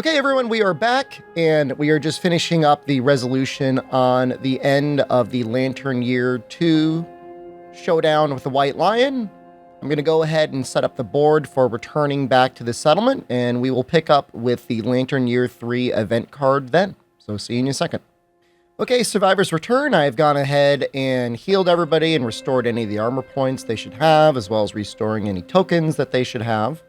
Okay, everyone, we are back, and we are just finishing up the resolution on the end of the Lantern Year 2 Showdown with the White Lion. I'm going to go ahead and set up the board for returning back to the settlement, and we will pick up with the Lantern Year 3 event card then. So see you in a second. Okay, Survivors Return. I've gone ahead and healed everybody and restored any of the armor points they should have, as well as restoring any tokens that they should have.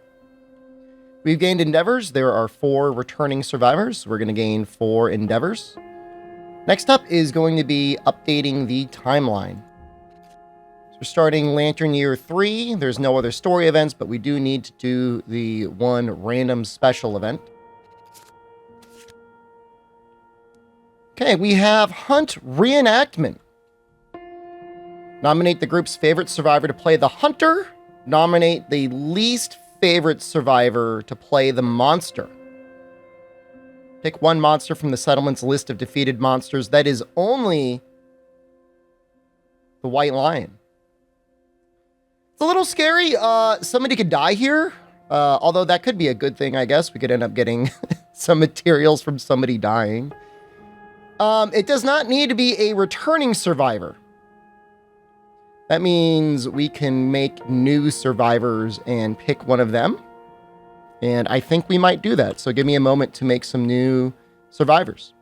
We've gained endeavors. There are 4 returning survivors. We're going to gain 4 endeavors. Next up is going to be updating the timeline. So we're starting Lantern Year 3. There's no other story events, but we do need to do the one random special event. Okay, we have Hunt Reenactment. Nominate the group's favorite survivor to play the Hunter. Nominate the least favorite survivor to play the monster. Pick one monster from the settlement's list of defeated monsters. That is only the White Lion. It's a little scary. Somebody could die here. Although that could be a good thing, I guess. We could end up getting some materials from somebody dying. It does not need to be a returning survivor. That means we can make new survivors and pick one of them. And I think we might do that. So give me a moment to make some new survivors.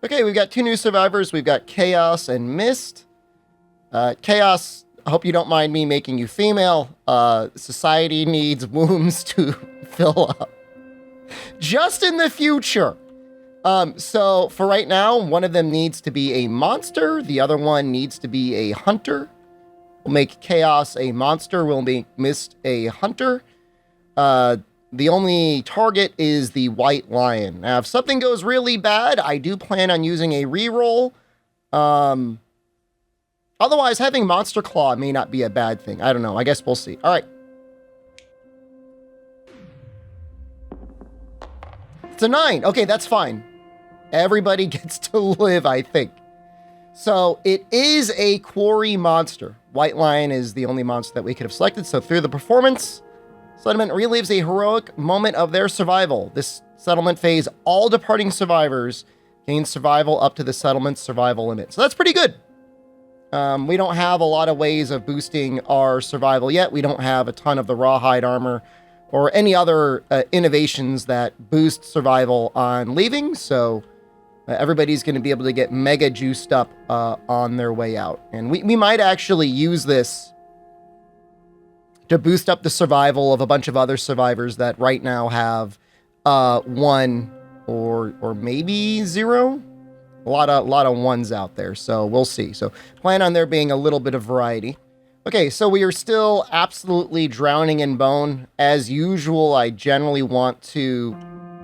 Okay, we've got 2 new survivors. We've got Chaos and Mist. Chaos, I hope you don't mind me making you female. Society needs wombs to fill up. Just in the future. So for right now, one of them needs to be a monster. The other one needs to be a hunter. We'll make Chaos a monster. We'll make Mist a hunter. The only target is the White Lion. Now, if something goes really bad, I do plan on using a reroll. Otherwise, having Monster Claw may not be a bad thing. I don't know. I guess we'll see. All right. It's a 9. Okay, that's fine. Everybody gets to live, I think. So it is a quarry monster. White Lion is the only monster that we could have selected. So through the performance, settlement relives a heroic moment of their survival. This settlement phase, all departing survivors gain survival up to the settlement's survival limit. So that's pretty good. We don't have a lot of ways of boosting our survival yet. We don't have a ton of the rawhide armor or any other innovations that boost survival on leaving. So everybody's going to be able to get mega juiced up on their way out. And we might actually use this to boost up the survival of a bunch of other survivors that right now have 1 or maybe 0. A lot of 1s out there. So we'll see. So plan on there being a little bit of variety. Okay, so we are still absolutely drowning in bone. As usual, I generally want to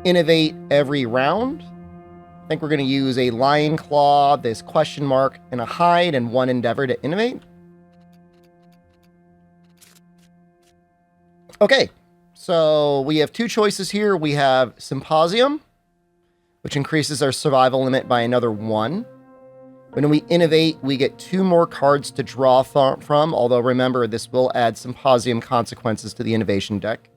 innovate every round. I think we're going to use a lion claw, this question mark, and a hide, and 1 endeavor to innovate. Okay, so we have 2 choices here. We have Symposium, which increases our survival limit by another 1. When we innovate, we get 2 more cards to draw from, although remember, this will add Symposium consequences to the innovation deck.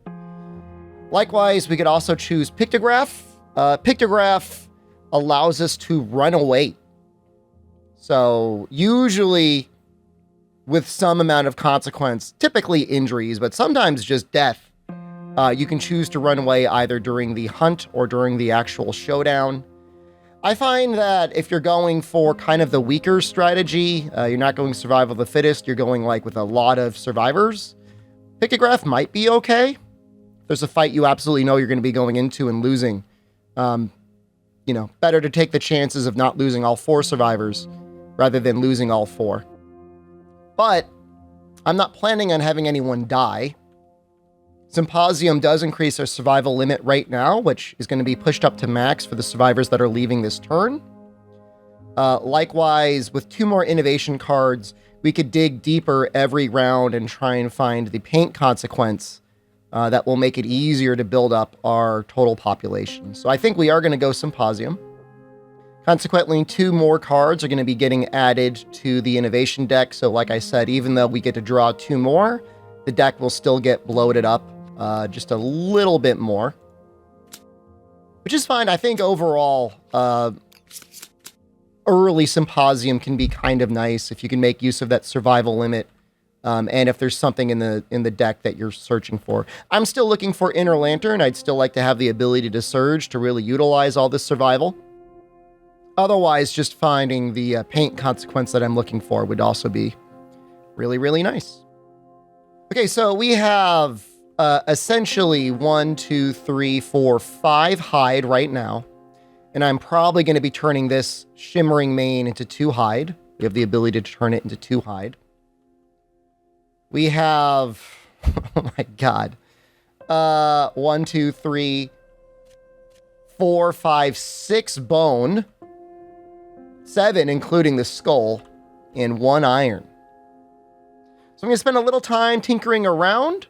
Likewise, we could also choose Pictograph. Pictograph allows us to run away. So usually with some amount of consequence, typically injuries, but sometimes just death, you can choose to run away either during the hunt or during the actual showdown. I find that if you're going for kind of the weaker strategy, you're not going survival of the fittest, you're going like with a lot of survivors, Pictograph might be okay. There's a fight you absolutely know you're going to be going into and losing. You know, better to take the chances of not losing all 4 survivors rather than losing all 4. But I'm not planning on having anyone die. Symposium does increase our survival limit right now, which is going to be pushed up to max for the survivors that are leaving this turn. Likewise, with 2 more innovation cards, we could dig deeper every round and try and find the paint consequence that will make it easier to build up our total population. So I think we are going to go Symposium. Consequently, 2 more cards are going to be getting added to the innovation deck. So like I said, even though we get to draw 2 more, the deck will still get bloated up just a little bit more. which is fine. I think overall, early Symposium can be kind of nice if you can make use of that survival limit, and if there's something in the deck that you're searching for. I'm still looking for Inner Lantern. I'd still like to have the ability to surge to really utilize all this survival. Otherwise, just finding the paint consequence that I'm looking for would also be really, really nice. Okay, so we have essentially 1, 2, 3, 4, 5 hide right now. And I'm probably going to be turning this Shimmering Mane into 2 hide. We have the ability to turn it into 2 hide. We have, oh my God, 1, 2, 3, 4, 5, 6 bone, 7, including the skull, and 1 iron. So I'm going to spend a little time tinkering around,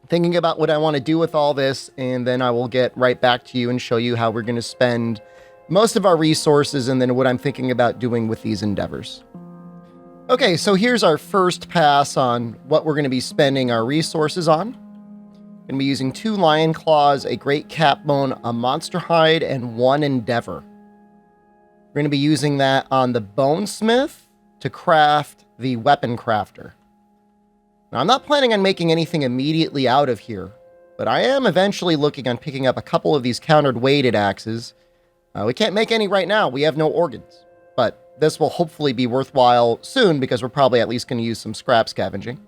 thinking about what I want to do with all this, and then I will get right back to you and show you how we're going to spend most of our resources and then what I'm thinking about doing with these endeavors. Okay, so here's our first pass on what we're going to be spending our resources on. We're going to be using 2 lion claws, a great cap bone, a monster hide, and 1 endeavor. We're going to be using that on the bonesmith to craft the weapon crafter. Now, I'm not planning on making anything immediately out of here, but I am eventually looking on picking up a couple of these countered weighted axes. We can't make any right now. We have no organs, but this will hopefully be worthwhile soon because we're probably at least going to use some scrap scavenging.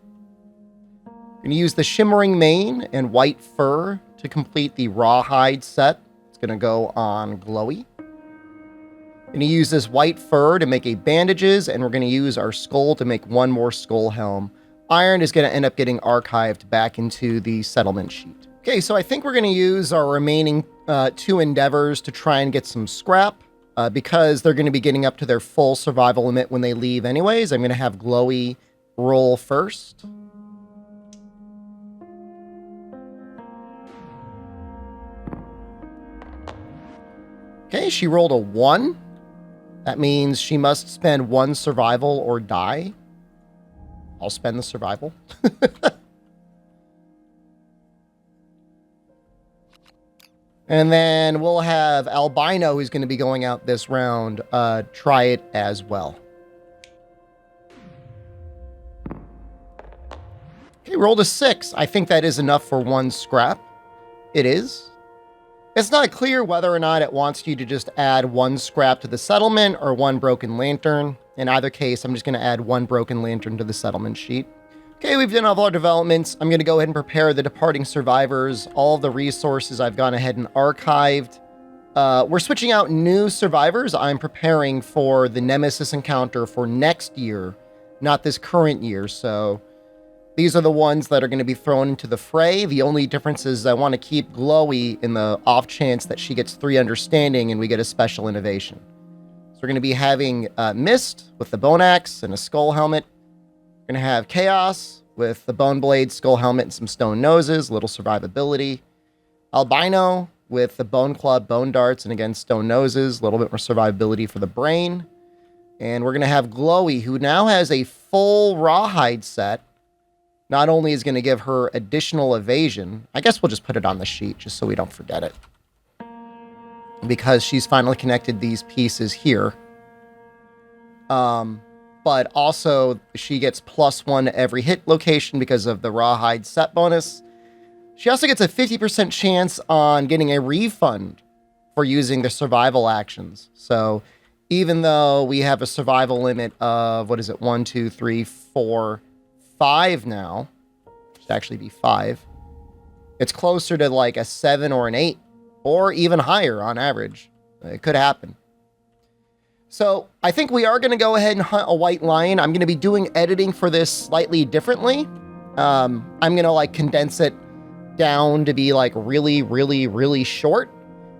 We're going to use the Shimmering Mane and white fur to complete the rawhide set. It's going to go on Glowy. We're going to use this white fur to make a bandages, and we're going to use our skull to make 1 more skull helm. Iron is going to end up getting archived back into the settlement sheet. Okay, so I think we're going to use our remaining 2 endeavors to try and get some scrap. Because they're going to be getting up to their full survival limit when they leave anyways, I'm going to have Glowy roll first. Okay, she rolled a 1. That means she must spend 1 survival or die. I'll spend the survival. And then we'll have Albino, who's going to be going out this round, try it as well. Okay, rolled a 6. I think that is enough for 1 scrap. It is. It's not clear whether or not it wants you to just add 1 scrap to the settlement or 1 broken lantern. In either case, I'm just going to add 1 broken lantern to the settlement sheet. Okay, we've done all our developments. I'm going to go ahead and prepare the departing survivors. All of the resources I've gone ahead and archived. We're switching out new survivors. I'm preparing for the Nemesis encounter for next year, not this current year. So these are the ones that are going to be thrown into the fray. The only difference is I want to keep Glowy in the off chance that she gets 3 understanding and we get a special innovation. So we're going to be having Mist with the bone axe and a skull helmet. We're going to have Chaos with the bone blade, skull helmet, and some stone noses, little survivability. Albino with the bone club, bone darts, and again, stone noses, a little bit more survivability for the brain. And we're going to have Glowy, who now has a full rawhide set. Not only is going to give her additional evasion, I guess we'll just put it on the sheet just so we don't forget it. Because she's finally connected these pieces here. But also she gets +1 to every hit location because of the rawhide set bonus. She also gets a 50% chance on getting a refund for using the survival actions. So even though we have a survival limit of, 1, 2, 3, 4, 5 now, it should actually be 5. It's closer to like a 7 or an 8, or even higher on average. It could happen. So I think we are going to go ahead and hunt a white lion. I'm going to be doing editing for this slightly differently. I'm going to like condense it down to be like really, really, really short.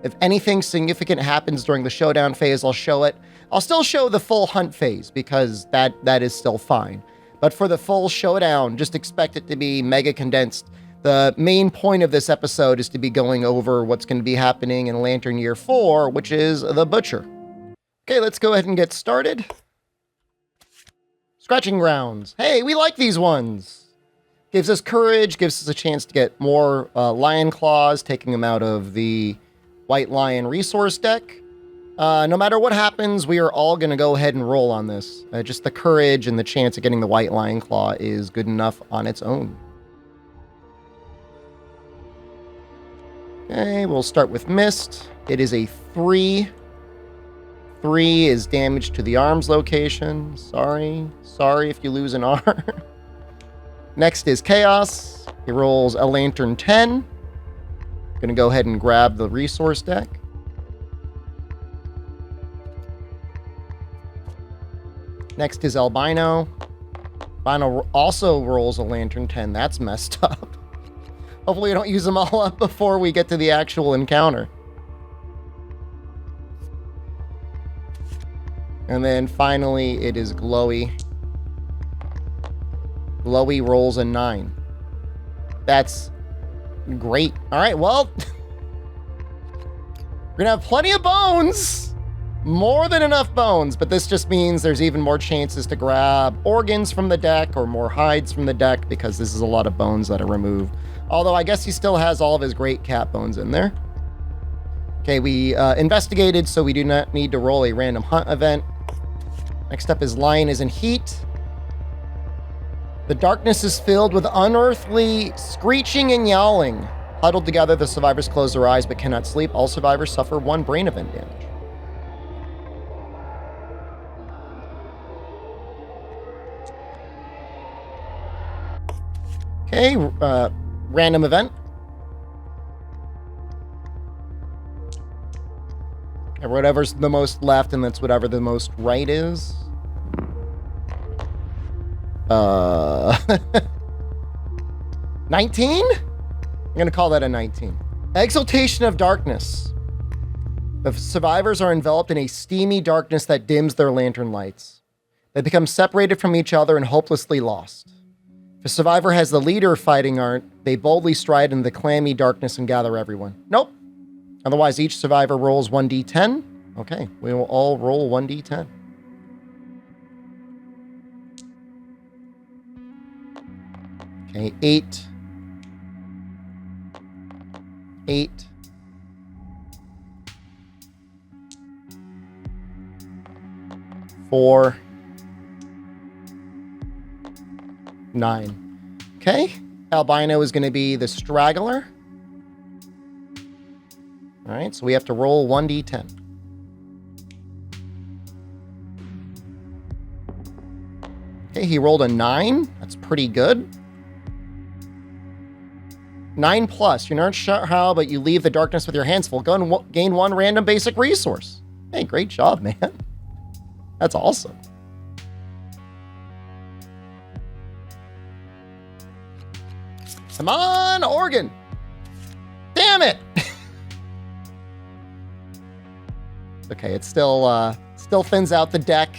If anything significant happens during the showdown phase, I'll show it. I'll still show the full hunt phase because that is still fine. But for the full showdown, just expect it to be mega condensed. The main point of this episode is to be going over what's going to be happening in Lantern Year 4, which is the Butcher. Okay, let's go ahead and get started. Scratching grounds. Hey, we like these ones. Gives us courage, gives us a chance to get more lion claws, taking them out of the White Lion resource deck. No matter what happens, we are all going to go ahead and roll on this. Just the courage and the chance of getting the White Lion Claw is good enough on its own. Okay, we'll start with Mist. It is a 3. 3 is damage to the arms location. Sorry if you lose an arm. Next is Chaos. He rolls a Lantern 10. Gonna go ahead and grab the resource deck. Next is Albino. Albino also rolls a Lantern 10. That's messed up. Hopefully we don't use them all up before we get to the actual encounter. And then finally, it is Glowy. Glowy rolls a 9. That's great. All right, well, we're gonna have plenty of bones. More than enough bones, but this just means there's even more chances to grab organs from the deck or more hides from the deck because this is a lot of bones that are removed. Although I guess he still has all of his great cat bones in there. Okay, we investigated, so we do not need to roll a random hunt event. Next up is Lion is in Heat. The darkness is filled with unearthly screeching and yowling. Huddled together, the survivors close their eyes but cannot sleep. All survivors suffer 1 brain event damage. Okay, random event. And whatever's the most left, and that's whatever the most right is. 19? I'm gonna call that a 19. Exaltation of Darkness. The survivors are enveloped in a steamy darkness that dims their lantern lights. They become separated from each other and hopelessly lost. If a survivor has the leader fighting art, they boldly stride into the clammy darkness and gather everyone. Nope. Otherwise, each survivor rolls 1d10. Okay, we will all roll 1d10. Okay, 8. 8. 4. 9. Okay, Albino is going to be the straggler. All right, so we have to roll 1d10. Okay, he rolled a 9. That's pretty good. 9 plus. You're not sure how, but you leave the darkness with your hands full. Go and gain 1 random basic resource. Hey, great job, man. That's awesome. Come on, Organ. Damn it. Okay, it still thins out the deck.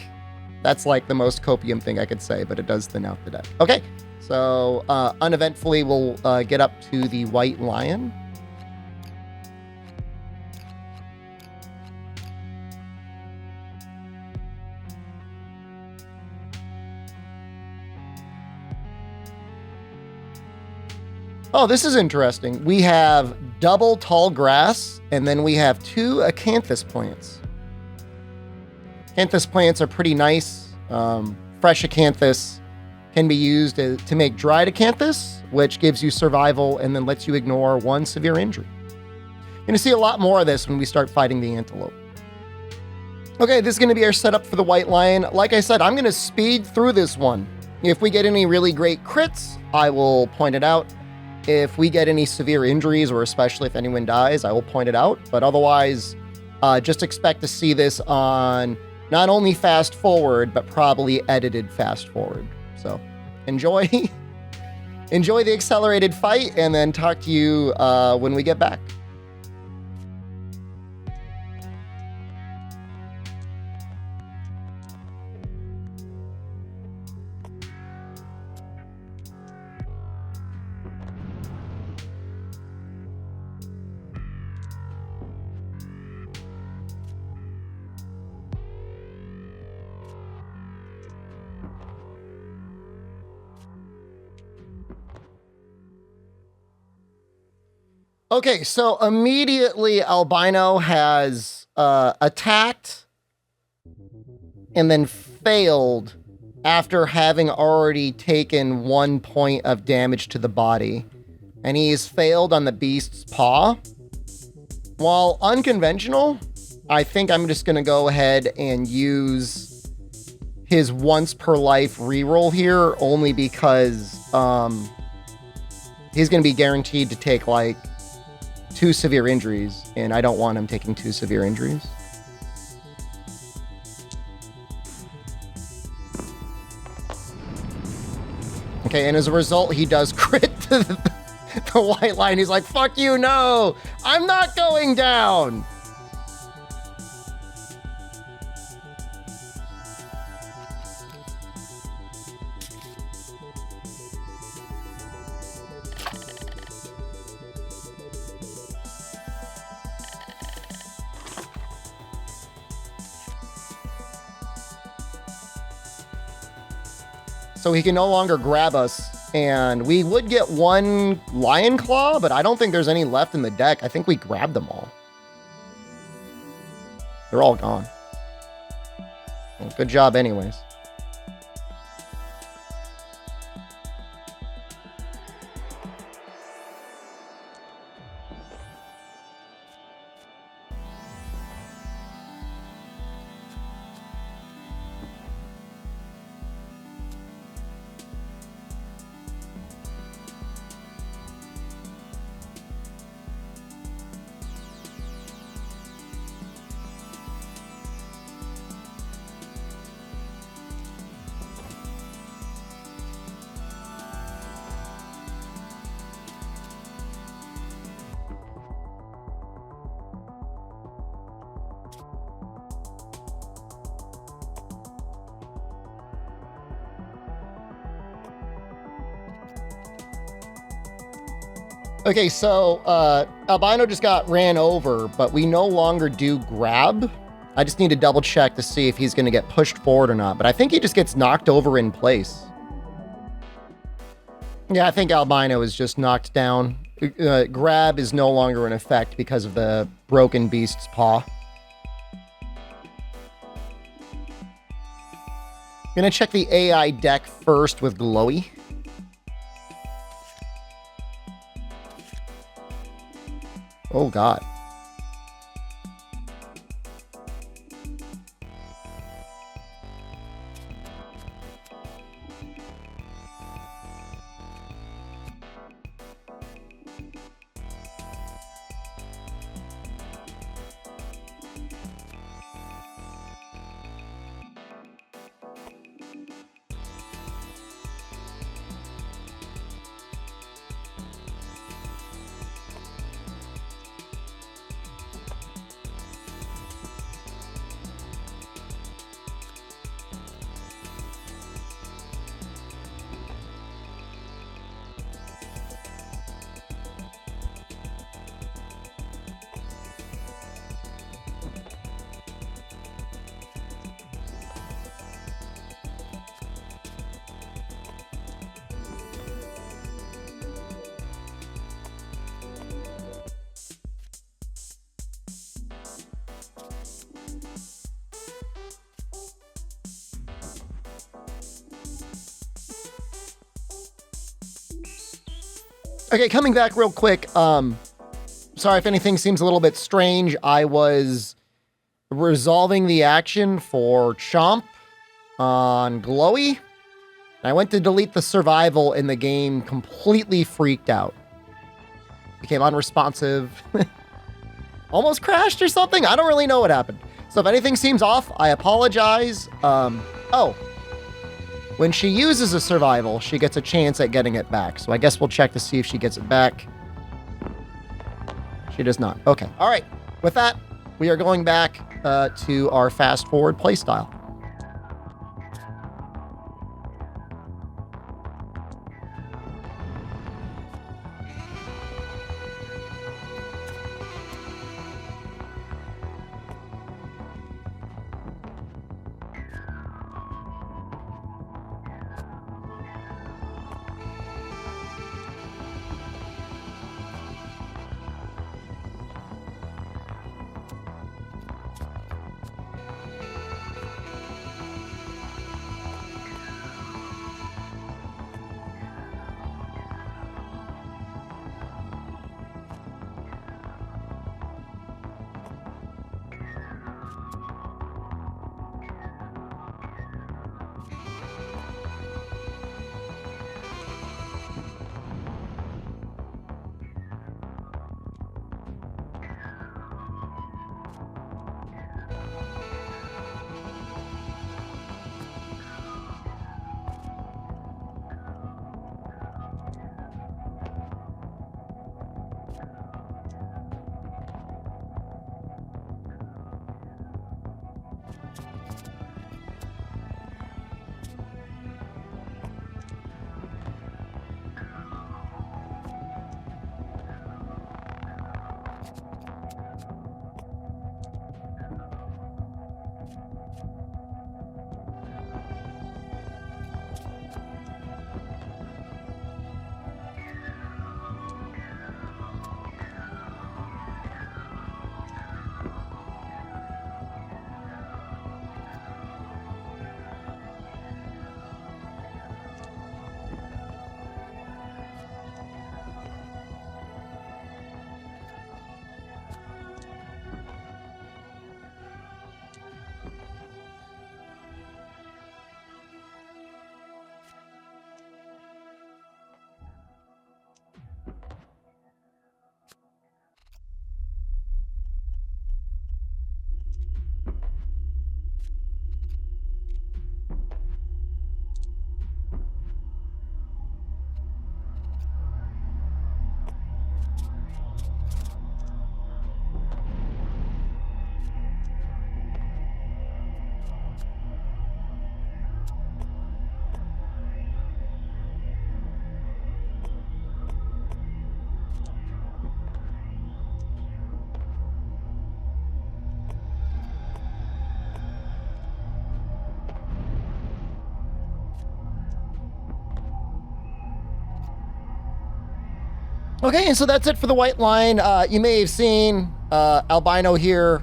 That's like the most copium thing I could say, but it does thin out the deck. Okay, so uneventfully, we'll get up to the White Lion. Oh, this is interesting. We have double tall grass, and then we have 2 acanthus plants. Acanthus plants are pretty nice. Fresh acanthus can be used to make dried acanthus, which gives you survival and then lets you ignore 1 severe injury. You're going to see a lot more of this when we start fighting the antelope. Okay, this is going to be our setup for the White Lion. Like I said, I'm going to speed through this one. If we get any really great crits, I will point it out. If we get any severe injuries, or especially if anyone dies, I will point it out. But otherwise, just expect to see this on not only fast forward, but probably edited fast forward. So enjoy, enjoy the accelerated fight, and then talk to you when we get back. Okay, so immediately Albino has attacked and then failed after having already taken 1 point of damage to the body. And he's failed on the beast's paw. While unconventional, I think I'm just going to go ahead and use his once per life reroll here, only because he's going to be guaranteed to take like 2 severe injuries, and I don't want him taking 2 severe injuries. Okay, and as a result, he does crit the white line. He's like, fuck you, no! I'm not going down! So he can no longer grab us, and we would get 1 lion claw, but I don't think there's any left in the deck. I think we grabbed them all. They're all gone. Well, good job anyways. Okay, so Albino just got ran over, but we no longer do grab. I just need to double check to see if he's going to get pushed forward or not, but I think he just gets knocked over in place. Yeah, I think Albino is just knocked down. Grab is no longer in effect because of the broken beast's paw. I'm going to check the AI deck first with Glowy. Oh, God. Okay, coming back real quick. Sorry if anything seems a little bit strange. I was resolving the action for Chomp on Glowy. I went to delete the survival and the game completely freaked out. Became unresponsive. Almost crashed or something. I don't really know what happened. So if anything seems off, I apologize. Oh. When she uses a survival, she gets a chance at getting it back. So I guess we'll check to see if she gets it back. She does not. Okay. All right. With that, we are going back to our fast forward playstyle. Okay, and so that's it for the white line. You may have seen Albino here.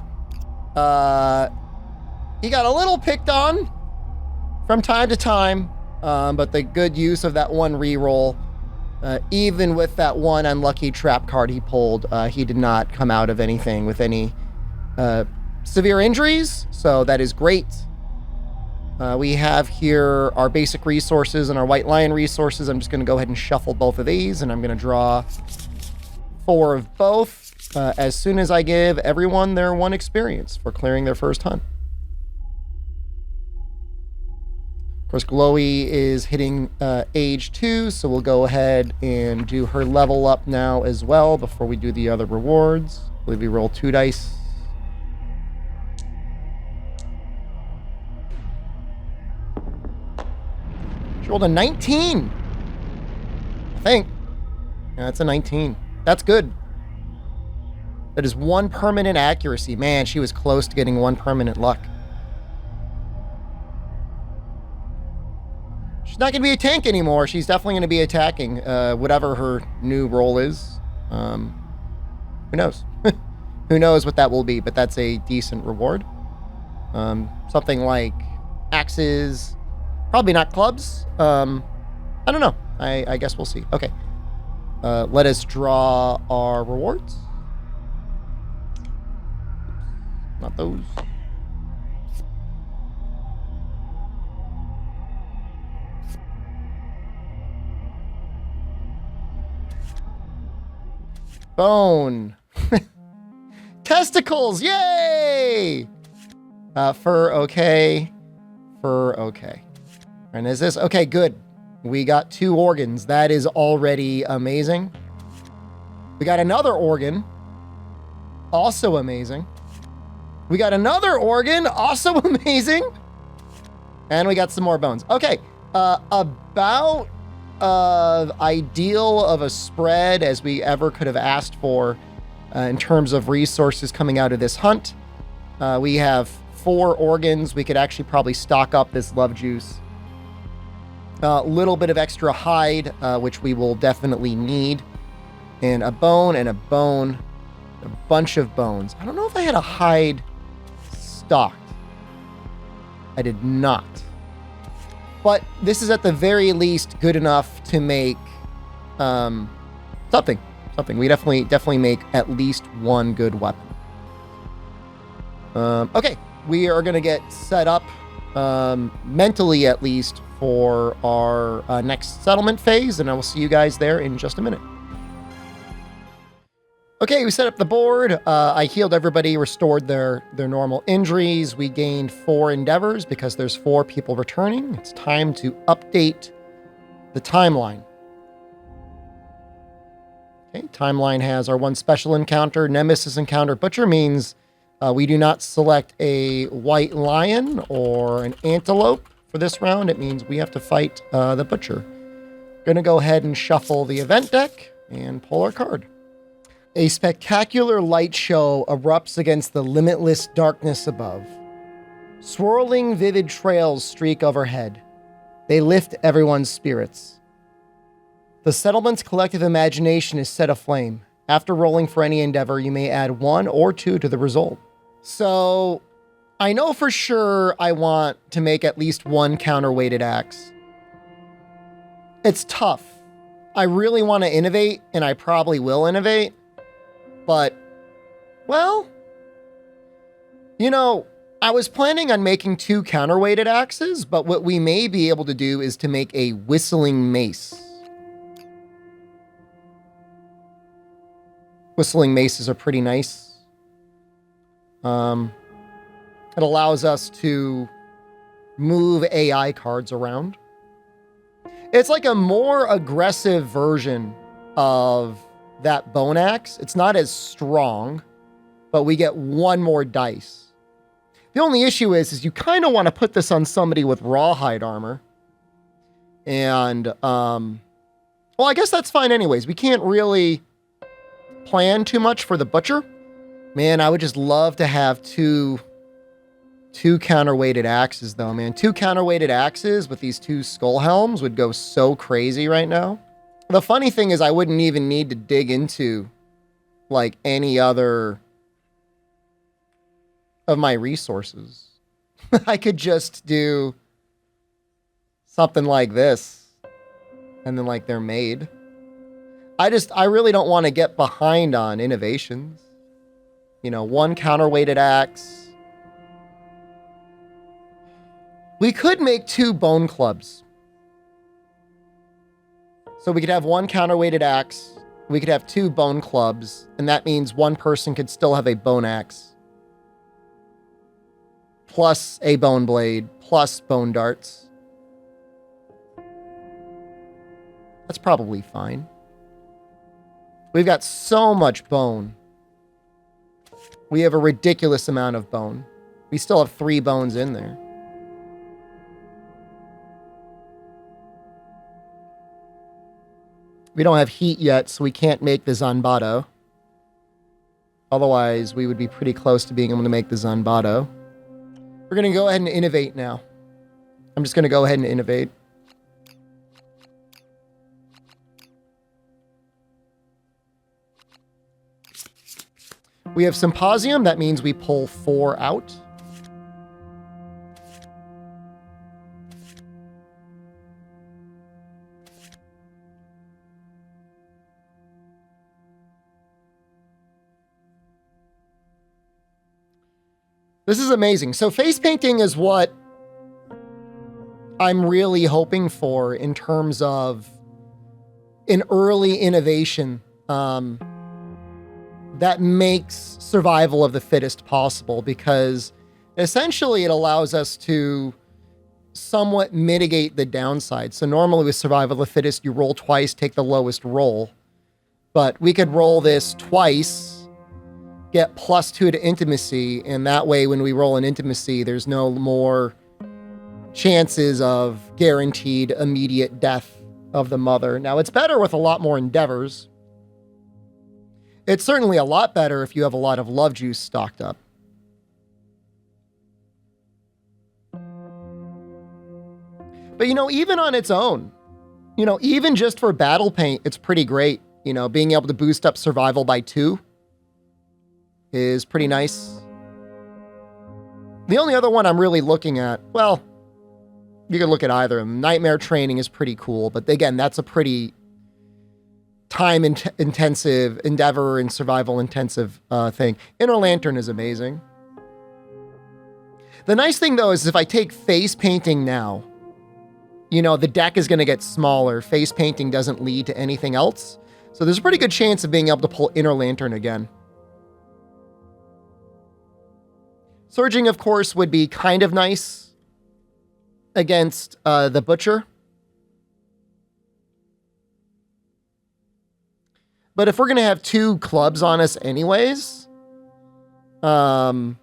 He got a little picked on from time to time, but the good use of that one reroll, even with that one unlucky trap card he pulled, he did not come out of anything with any severe injuries, so that is great. We have here our basic resources and our white lion resources. I'm just going to go ahead and shuffle both of these, and I'm going to draw 4 of both as soon as I give everyone their 1 experience for clearing their first hunt. Of course, Glowy is hitting age 2, so we'll go ahead and do her level up now as well before we do the other rewards. I believe we roll 2 dice. She rolled a 19. I think. Yeah, that's a 19. That's good. That is 1 permanent accuracy. Man, she was close to getting 1 permanent luck. She's not going to be a tank anymore. She's definitely going to be attacking whatever her new role is. Who knows? Who knows what that will be, but that's a decent reward. Something like axes, probably not clubs. I don't know. I guess we'll see. Okay. Let us draw our rewards. Not those. Bone. Testicles, yay! Fur, okay. Fur, okay. And is this, okay, good. We got 2 organs. That is already amazing. We got another organ. Also amazing. We got another organ. Also amazing. And we got some more bones. Okay. About ideal of a spread as we ever could have asked for in terms of resources coming out of this hunt. We have 4 organs. We could actually probably stock up this love juice. A little bit of extra hide, which we will definitely need. And a bone and a bone. A bunch of bones. I don't know if I had a hide stocked. I did not. But this is at the very least good enough to make something. We definitely make at least 1 good weapon. Okay, we are going to get set up mentally at least for our next settlement phase, and I will see you guys there in just a minute. Okay, we set up the board. I healed everybody, restored their normal injuries. We gained 4 endeavors because there's 4 people returning. It's time to update the timeline. Okay, timeline has our 1 special encounter, Nemesis encounter. Butcher means we do not select a white lion or an antelope for this round. It means we have to fight the Butcher. Gonna go ahead and shuffle the event deck and pull our card. A spectacular light show erupts against the limitless darkness above. Swirling, vivid trails streak overhead. They lift everyone's spirits. The settlement's collective imagination is set aflame. After rolling for any endeavor, you may add 1 or 2 to the result. So, I know for sure I want to make at least 1 counterweighted axe. It's tough. I really want to innovate, and I probably will innovate. But, well, you know, I was planning on making 2 counterweighted axes, but what we may be able to do is to make a whistling mace. Whistling maces are pretty nice. It allows us to move AI cards around. It's like a more aggressive version of that bone axe. It's not as strong, but we get 1 more dice. The only issue is you kind of want to put this on somebody with rawhide armor. And, well, I guess that's fine anyways. We can't really plan too much for the Butcher. Man, I would just love to have two counterweighted axes though, man. 2 counterweighted axes with these 2 skull helms would go so crazy right now. The funny thing is I wouldn't even need to dig into like any other of my resources. I could just do something like this and then like they're made. I really don't want to get behind on innovations. You know, 1 counterweighted axe. We could make 2 bone clubs. So we could have 1 counterweighted axe. We could have 2 bone clubs. And that means 1 person could still have a bone axe. Plus a bone blade. Plus bone darts. That's probably fine. We've got so much bone. We have a ridiculous amount of bone. We still have 3 bones in there. We don't have heat yet, so we can't make the Zanbato. Otherwise, we would be pretty close to being able to make the Zanbato. We're going to go ahead and innovate now. I'm just going to go ahead and innovate. We have Symposium. That means we pull 4 out. This is amazing. So face painting is what I'm really hoping for in terms of an early innovation that makes survival of the fittest possible, because essentially it allows us to somewhat mitigate the downside. So normally with survival of the fittest, you roll twice, take the lowest roll. But we could roll this twice, get +2 to intimacy, and that way when we roll an intimacy, there's no more chances of guaranteed immediate death of the mother. Now, it's better with a lot more endeavors. It's certainly a lot better if you have a lot of love juice stocked up. But, you know, even on its own, you know, even just for battle paint, it's pretty great. You know, being able to boost up survival by 2 is pretty nice. The only other one I'm really looking at, well, you can look at either of them. Nightmare Training is pretty cool, but again, that's a pretty time-intensive, endeavor and survival-intensive thing. Inner Lantern is amazing. The nice thing, though, is if I take face painting now, you know, the deck is going to get smaller. Face painting doesn't lead to anything else. So there's a pretty good chance of being able to pull Inner Lantern again. Surging, of course, would be kind of nice against the Butcher. But if we're going to have 2 clubs on us anyways, it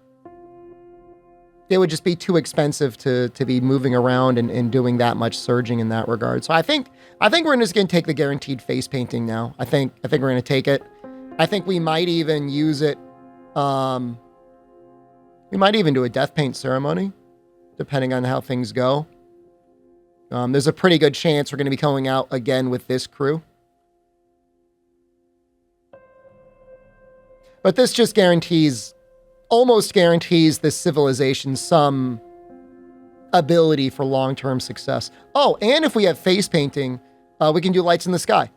would just be too expensive to be moving around and doing that much surging in that regard. So I think we're just going to take the guaranteed face painting now. I think we're going to take it. I think we might even use it. We might even do a death paint ceremony, depending on how things go. There's a pretty good chance we're going to be going out again with this crew. But this just almost guarantees this civilization some ability for long-term success. Oh, and if we have face painting, we can do lights in the sky.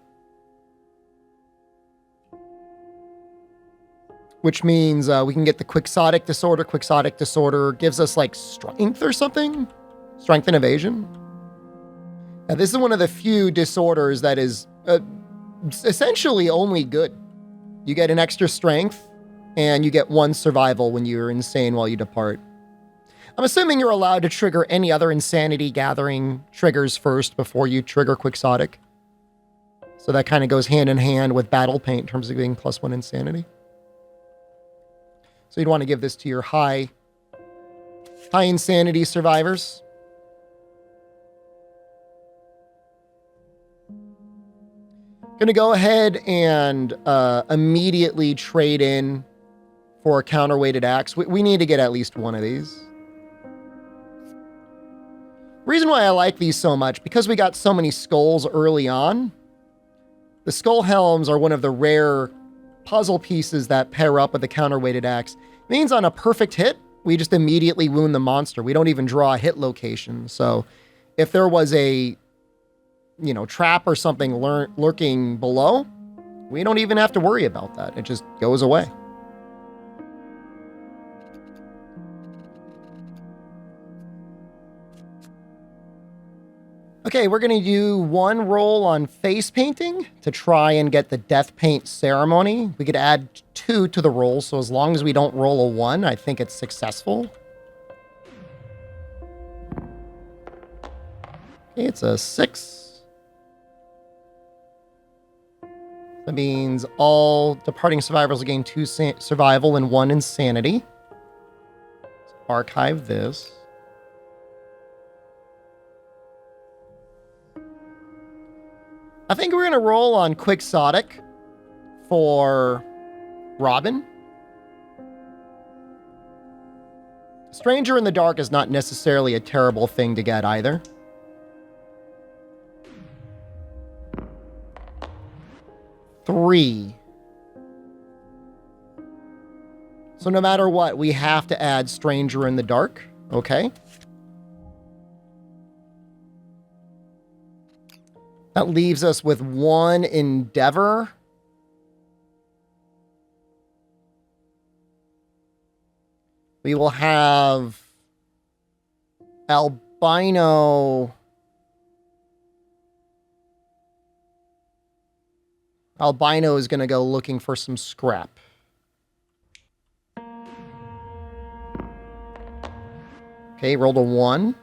Which means we can get the Quixotic Disorder. Quixotic Disorder gives us like strength or something. Strength and evasion. Now, this is one of the few disorders that is essentially only good. You get an extra strength, and you get 1 survival when you're insane while you depart. I'm assuming you're allowed to trigger any other insanity gathering triggers first before you trigger Quixotic. So that kind of goes hand in hand with battle paint in terms of getting +1 insanity. So you'd want to give this to your high insanity survivors. Going to go ahead and immediately trade in for a counterweighted axe. We need to get at least 1 of these. Reason why I like these so much, because we got so many skulls early on, The skull helms are one of the rare puzzle pieces that pair up with the counterweighted axe. It means on a perfect hit, we just immediately wound the monster. We don't even draw a hit location. So if there was a, trap or something lurking below, we don't even have to worry about that. It just goes away. Okay, we're going to do one roll on face painting to try and get the death paint ceremony. We could add 2 to the roll, so as long as we don't roll a 1, I think it's successful. Okay, it's a 6. That means all departing survivors will gain 2 survival and 1 insanity. Let's archive this. I think we're going to roll on Quixotic for Robin. Stranger in the Dark is not necessarily a terrible thing to get either. Three. So no matter what, we have to add Stranger in the Dark. Okay. That leaves us with 1 endeavor. We will have albino. Albino is going to go looking for some scrap. Okay, rolled a 1.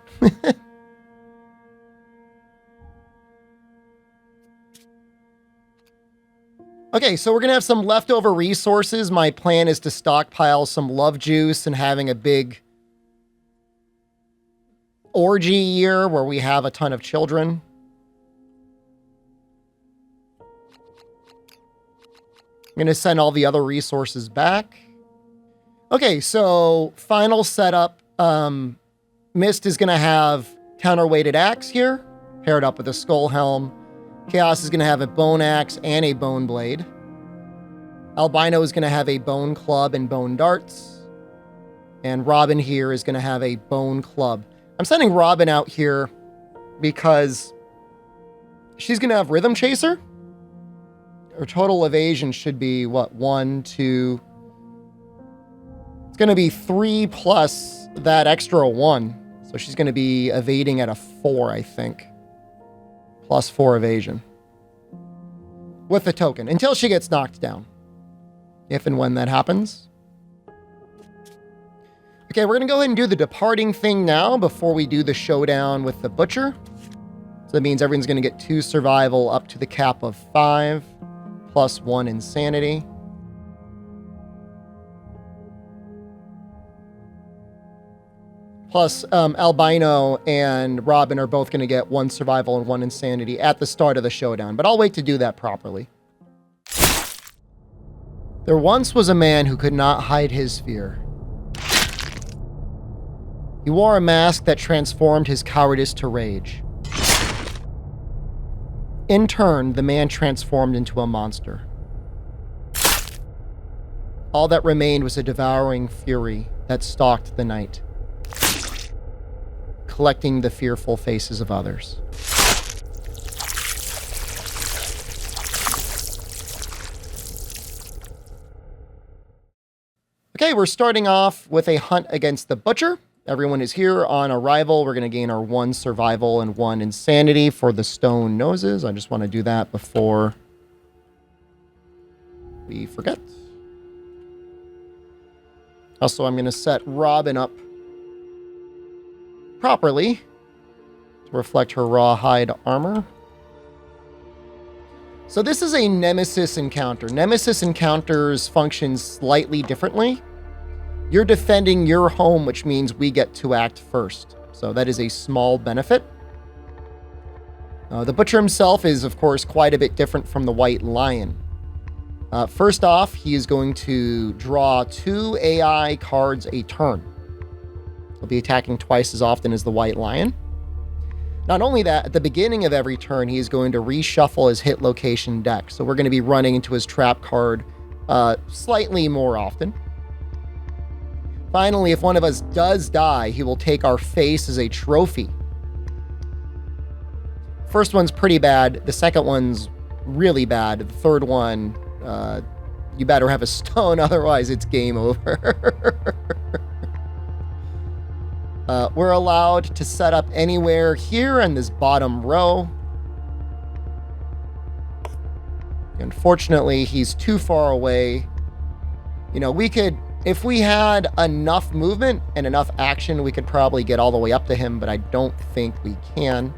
Okay, so we're going to have some leftover resources. My plan is to stockpile some love juice and having a big orgy year where we have a ton of children. I'm going to send all the other resources back. Okay, so final setup. Mist is going to have counterweighted axe here, paired up with a skull helm. Chaos is going to have a bone axe and a bone blade. Albino is going to have a bone club and bone darts. And Robin here is going to have a bone club. I'm sending Robin out here because she's going to have Rhythm Chaser. Her total evasion should be, what, 1, 2... It's going to be 3 plus that extra 1. So she's going to be evading at a 4, I think. Plus 4 evasion. With the token. Until she gets knocked down. If and when that happens. Okay, we're going to go ahead and do the departing thing now before we do the showdown with the butcher. So that means everyone's going to get 2 survival up to the cap of 5. Plus 1 insanity. Plus, Albino and Robin are both going to get 1 survival and 1 insanity at the start of the showdown. But I'll wait to do that properly. There once was a man who could not hide his fear. He wore a mask that transformed his cowardice to rage. In turn, the man transformed into a monster. All that remained was a devouring fury that stalked the night, collecting the fearful faces of others. Okay, we're starting off with a hunt against the butcher. Everyone is here on arrival. We're going to gain our 1 survival and 1 insanity for the stone noses. I just want to do that before we forget. Also, I'm going to set Robin up properly to reflect her rawhide armor. So this is a Nemesis encounter. Nemesis encounters function slightly differently. You're defending your home, which means we get to act first. So that is a small benefit. The Butcher himself is, of course, quite a bit different from the White Lion. First off, he is going to draw 2 AI cards a turn. He'll be attacking twice as often as the White Lion. Not only that, at the beginning of every turn, he is going to reshuffle his hit location deck. So we're going to be running into his trap card slightly more often. Finally, if one of us does die, he will take our face as a trophy. First one's pretty bad. The second one's really bad. The third one, you better have a stone, otherwise it's game over. We're allowed to set up anywhere here in this bottom row. Unfortunately, he's too far away. You know, we could, if we had enough movement and enough action, we could probably get all the way up to him, but I don't think we can.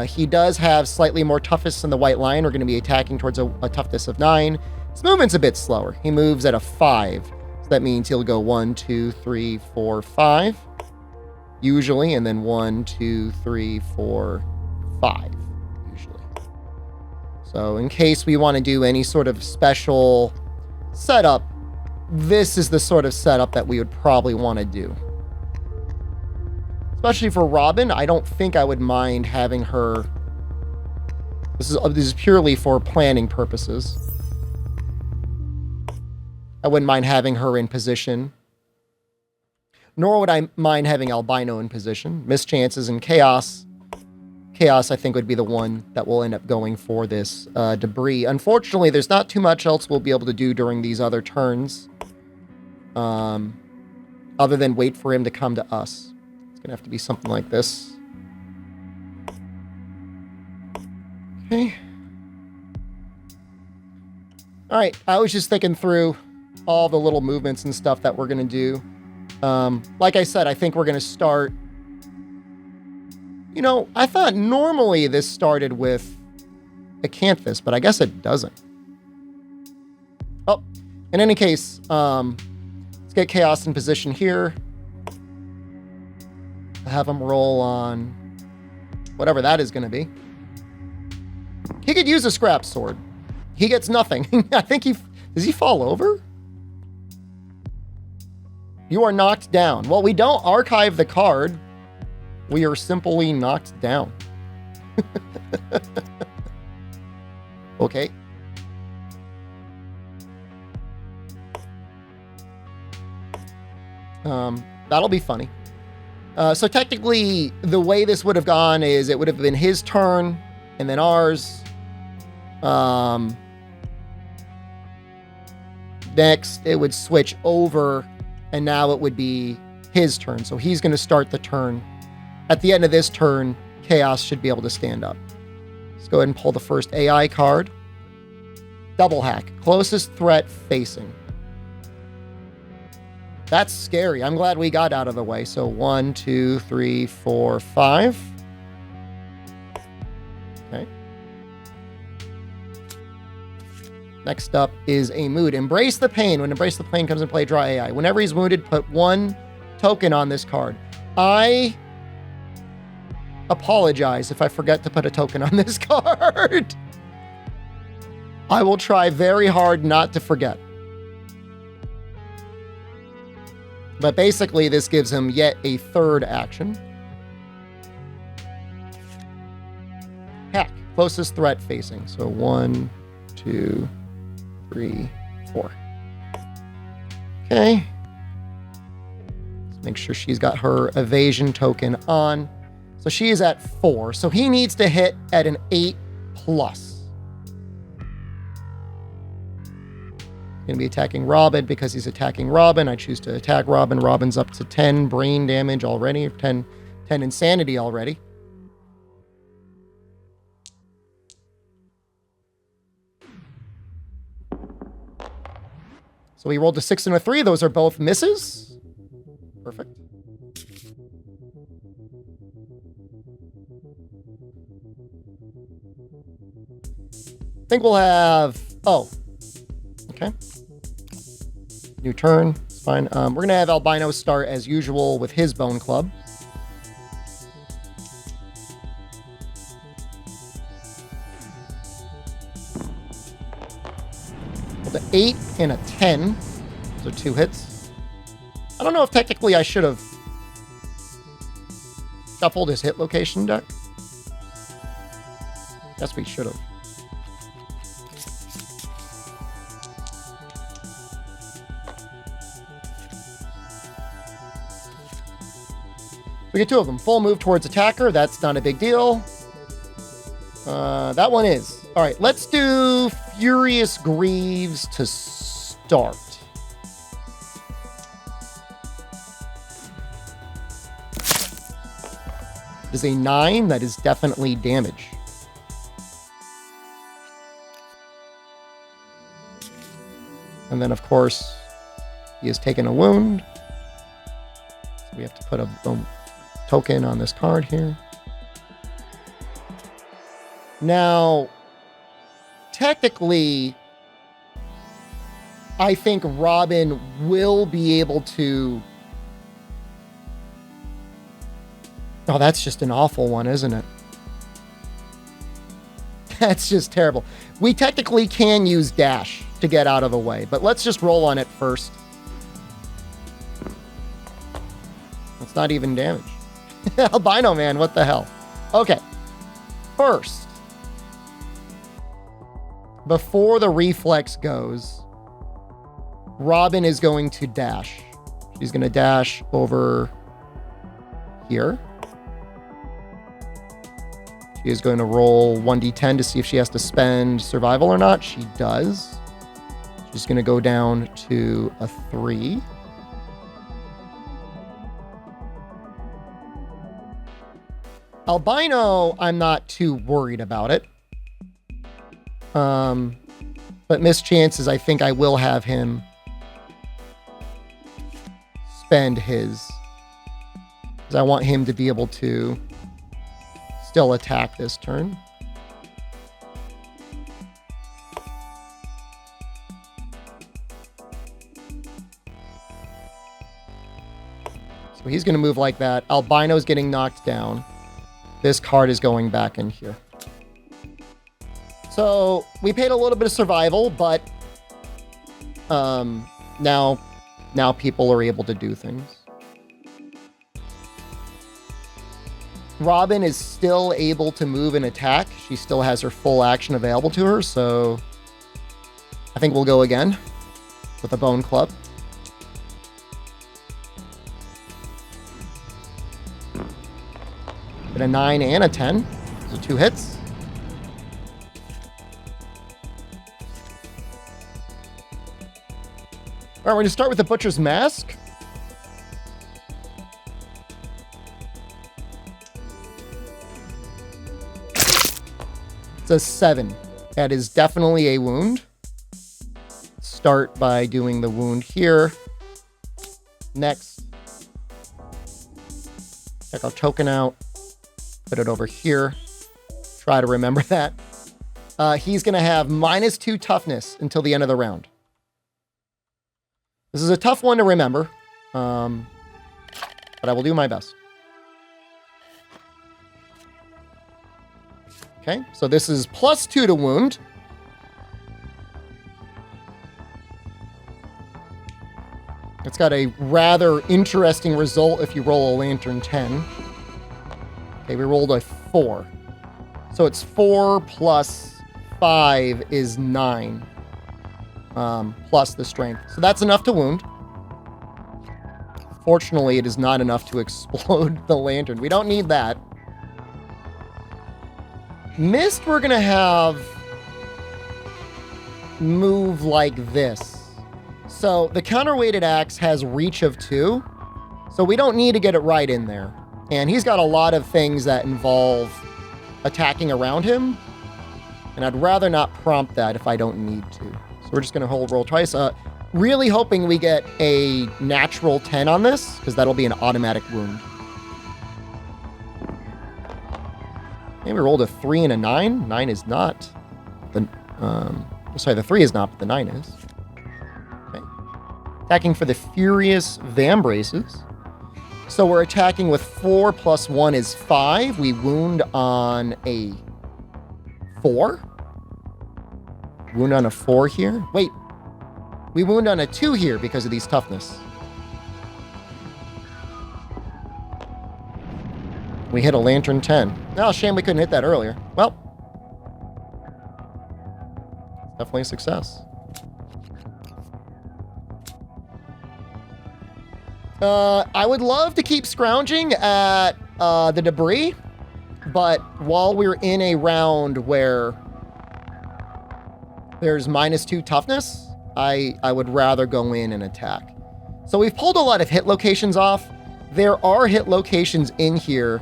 He does have slightly more toughness than the white lion. We're going to be attacking towards a toughness of 9. His movement's a bit slower. He moves at a 5. So that means he'll go 1, 2, 3, 4, 5. Usually, and then 1, 2, 3, 4, 5. Usually. So in case we want to do any sort of special setup, this is the sort of setup that we would probably want to do. Especially for Robin, I don't think I would mind having her... This is purely for planning purposes. I wouldn't mind having her in position. Nor would I mind having Albino in position. Mischances and Chaos. Chaos, I think, would be the one that will end up going for this debris. Unfortunately, there's not too much else we'll be able to do during these other turns. Other than wait for him to come to us. It's going to have to be something like this. Okay. All right. I was just thinking through all the little movements and stuff that we're going to do. Like I said, I think we're going to start... You know, I thought normally this started with Acanthus, but I guess it doesn't. Oh, in any case, let's get Chaos in position here. Have him roll on whatever that is going to be. He could use a scrap sword. He gets nothing. I think does he fall over? You are knocked down. Well, we don't archive the card. We are simply knocked down. Okay. That'll be funny. So technically, the way this would have gone is it would have been his turn, and then ours. Next, it would switch over, and now it would be his turn. So he's going to start the turn. At the end of this turn, Chaos should be able to stand up. Let's go ahead and pull the first AI card. Double hack. Closest threat facing. That's scary. I'm glad we got out of the way. So 1, 2, 3, 4, 5. Okay. Next up is a mood. Embrace the pain. When Embrace the Pain comes into play, draw AI. Whenever he's wounded, put 1 token on this card. I apologize if I forget to put a token on this card. I will try very hard not to forget. But basically, this gives him yet a third action. Hack. Closest threat facing. So 1, 2, 3, 4. Okay. Let's make sure she's got her evasion token on. So she is at 4. So he needs to hit at an 8+. Going to be attacking Robin because he's attacking Robin. I choose to attack Robin. Robin's up to 10 brain damage already, 10 insanity already. So he rolled a 6 and a 3. Those are both misses. Perfect. I think we'll have... Oh. Okay. New turn. It's fine. We're going to have Albino start as usual with his Bone Club. With an 8 and a 10. Those are 2 hits. I don't know if technically I should have shuffled his hit location deck. Guess we should have. We get 2 of them. Full move towards attacker. That's not a big deal. That one is. All right, let's do Furious Greaves to start. It is a 9. That is definitely damage. And then, of course, he has taken a wound. So we have to put a token on this card here. Now, technically, I think Robin will be able to... Oh, that's just an awful one, isn't it? That's just terrible. We technically can use dash to get out of the way, but let's just roll on it first. It's not even damage. Albino man, what the hell? Okay. First, before the reflex goes, Robin is going to dash. She's going to dash over here. She is going to roll 1d10 to see if she has to spend survival or not. She does. She's going to go down to a 3. Albino, I'm not too worried about it. But mischances, I think I will have him spend his. Because I want him to be able to still attack this turn. So he's going to move like that. Albino's getting knocked down. This card is going back in here. So we paid a little bit of survival, but now people are able to do things. Robin is still able to move and attack. She still has her full action available to her, so I think we'll go again with a bone club. Get a 9 and a 10. So 2 hits. All right, we're going to start with the Butcher's Mask. It's a 7. That is definitely a wound. Start by doing the wound here. Next, check our token out. Put it over here. Try to remember that. He's going to have -2 toughness until the end of the round. This is a tough one to remember, but I will do my best. Okay, so this is +2 to wound. It's got a rather interesting result if you roll a Lantern 10. Okay, we rolled a 4. So it's 4 plus 5 is 9. Plus the strength. So that's enough to wound. Fortunately, it is not enough to explode the lantern. We don't need that. Mist, we're going to have move like this. So the counterweighted axe has reach of 2. So we don't need to get it right in there. And he's got a lot of things that involve attacking around him. And I'd rather not prompt that if I don't need to. So we're just going to roll twice. Really hoping we get a natural 10 on this, because that'll be an automatic wound. Maybe we rolled a 3 and a 9. 9 is not. Sorry, the 3 is not, but the 9 is. Okay. Attacking for the Furious Vambraces. So we're attacking with 4 plus 1 is 5. We wound on a 4. Wound on a 4 here. Wait. We wound on a 2 here because of these toughness. We hit a Lantern 10. Oh, shame we couldn't hit that earlier. Well, Definitely a success. I would love to keep scrounging at the debris, but while we're in a round where there's -2 toughness, I would rather go in and attack. So we've pulled a lot of hit locations off. There are hit locations in here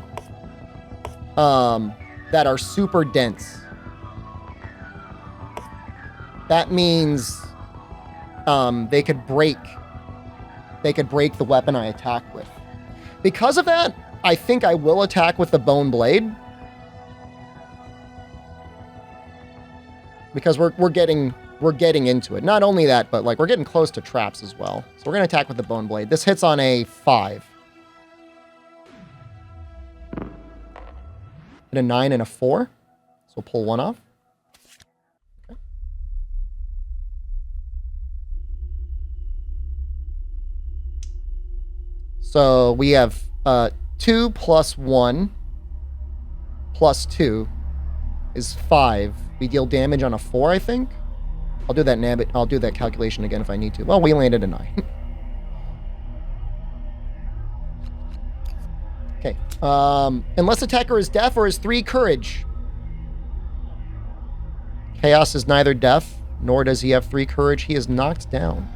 that are super dense. That means they could break the weapon I attack with. Because of that, I think I will attack with the bone blade. Because we're getting into it. Not only that, but like we're getting close to traps as well. So we're gonna attack with the bone blade. This hits on a 5. And a 9 and a 4. So we'll pull one off. Okay. So we have 2 plus 1 plus 2 is 5. We deal damage on a 4, I think. I'll do that calculation again if I need to. Well, we landed a 9. Okay. Unless attacker is deaf or is 3 courage. Chaos is neither deaf, nor does he have 3 courage. He is knocked down.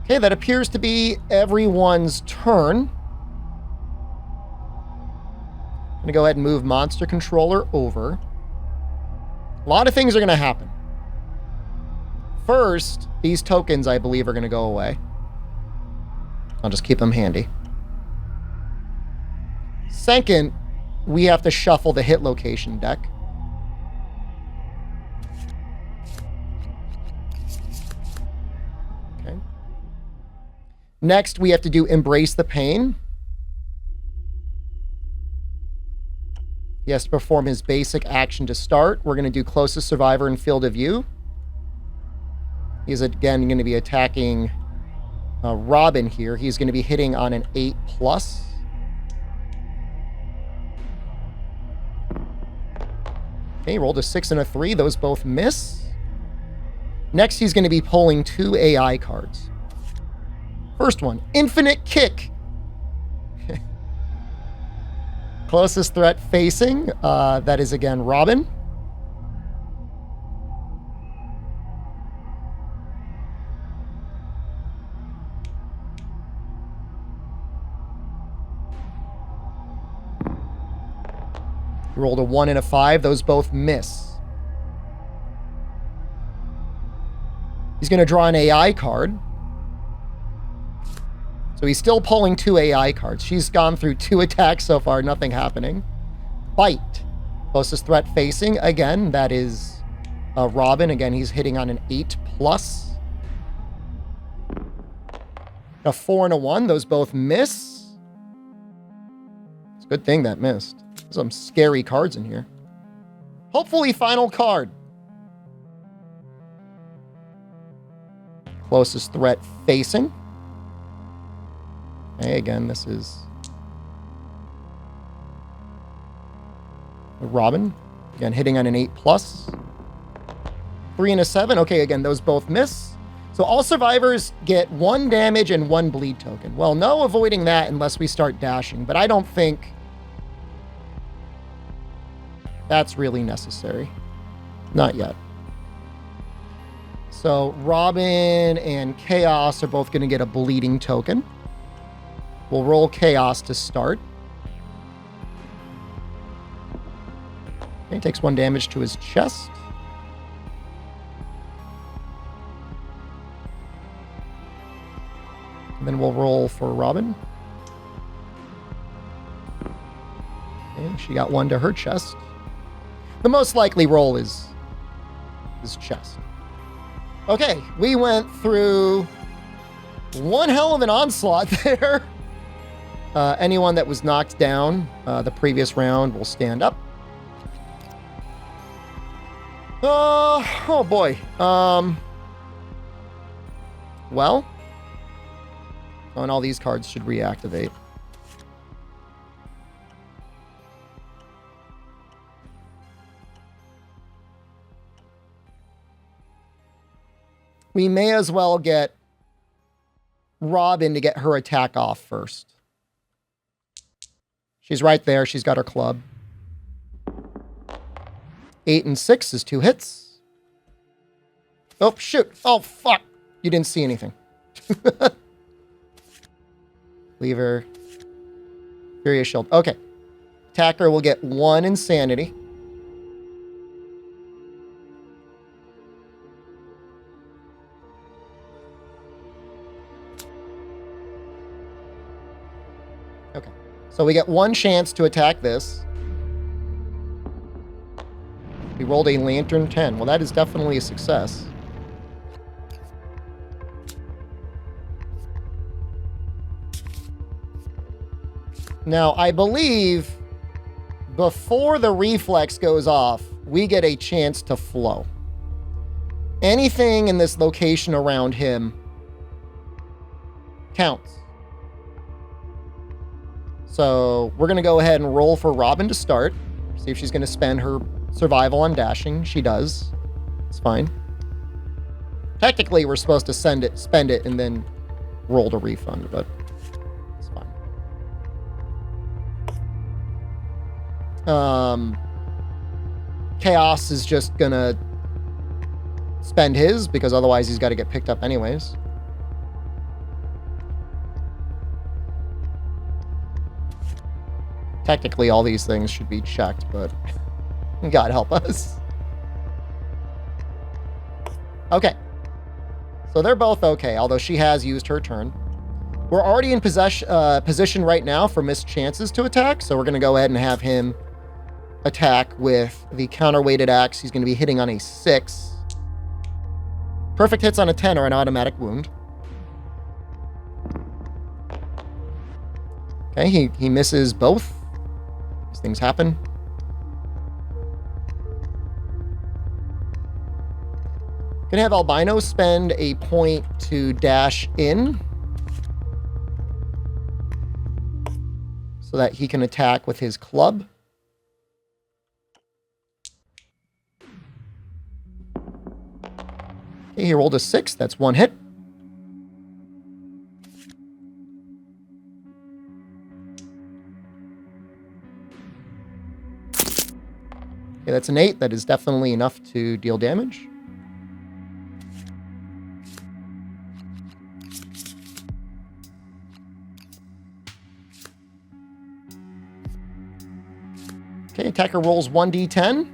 Okay, that appears to be everyone's turn. I'm going to go ahead and move Monster Controller over. A lot of things are going to happen. First, these tokens, I believe, are going to go away. I'll just keep them handy. Second, we have to shuffle the hit location deck. Okay. Next, we have to do Embrace the Pain. He has to perform his basic action to start. We're going to do Closest Survivor in Field of View. He's again going to be attacking Robin here. He's going to be hitting on an 8+. Okay, rolled a 6 and a 3. Those both miss. Next, he's going to be pulling 2 AI cards. First one, Infinite Kick. Closest threat facing, that is again Robin. Rolled a 1 and a 5. Those both miss. He's going to draw an AI card. So he's still pulling 2 AI cards. She's gone through 2 attacks so far, nothing happening. Bite. Closest threat facing. Again, that is Robin. Again, he's hitting on an 8+. A 4 and a 1. Those both miss. It's a good thing that missed. There's some scary cards in here. Hopefully, final card. Closest threat facing. Okay, again, this is Robin. Again, hitting on an 8+. 3 and a 7. Okay, again, those both miss. So all survivors get 1 damage and 1 bleed token. Well, no avoiding that unless we start dashing, but I don't think that's really necessary. Not yet. So Robin and Chaos are both going to get a bleeding token. We'll roll Chaos to start. Okay, takes 1 damage to his chest. And then we'll roll for Robin. Okay, she got 1 to her chest. The most likely roll is his chest. Okay, we went through one hell of an onslaught there. Anyone that was knocked down the previous round will stand up. Oh boy. Well, Oh, and all these cards should reactivate. We may as well get Robin to get her attack off first. She's right there. She's got her club. 8 and 6 is 2 hits. Oh, shoot. Oh, fuck. You didn't see anything. Lever. Furious Shield. Okay. Attacker will get 1 insanity. Okay. So we get 1 chance to attack this. We rolled a Lantern 10. Well, that is definitely a success. Now, I believe before the reflex goes off, we get a chance to flow. Anything in this location around him counts. So we're going to go ahead and roll for Robin to start. See if she's going to spend her survival on dashing. She does. It's fine. Technically, we're supposed to spend it, and then roll to refund, but it's fine. Chaos is just going to spend his, because otherwise he's got to get picked up anyways. Technically, all these things should be checked, but God help us. Okay. So they're both okay, although she has used her turn. We're already in position right now for missed chances to attack, so we're going to go ahead and have him attack with the counterweighted axe. He's going to be hitting on a 6. Perfect hits on a 10 are an automatic wound. Okay, he misses both. These things happen. Gonna have Albino spend a point to dash in so that he can attack with his club. Okay, he rolled a 6. That's 1 hit. Okay, that's an 8. That is definitely enough to deal damage. Okay, attacker rolls 1d10.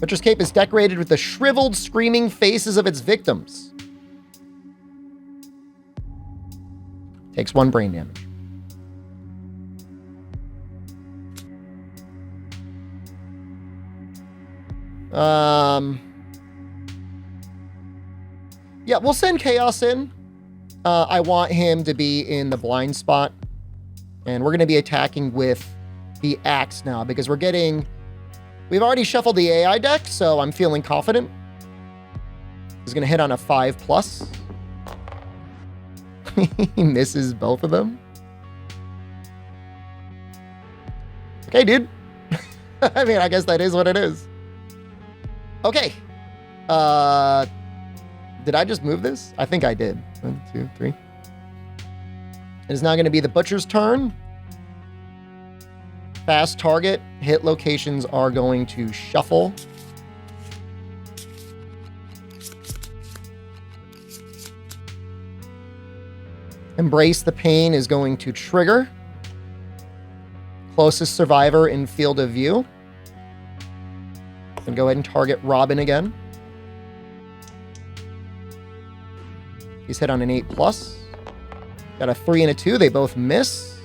Butcher's Cape is decorated with the shriveled, screaming faces of its victims. Takes 1 brain damage. Yeah, we'll send Chaos in. I want him to be in the blind spot. And we're going to be attacking with the axe now because we've already shuffled the AI deck, so I'm feeling confident. He's going to hit on a 5+. He misses both of them. Okay, dude. I mean, I guess that is what it is. Okay. Did I just move this? I think I did. 1, 2, 3. It is now going to be the Butcher's turn. Fast target. Hit locations are going to shuffle. Embrace the Pain is going to trigger. Closest survivor in field of view. And go ahead and target Robin again. He's hit on an 8+. Got a 3 and a 2. They both miss.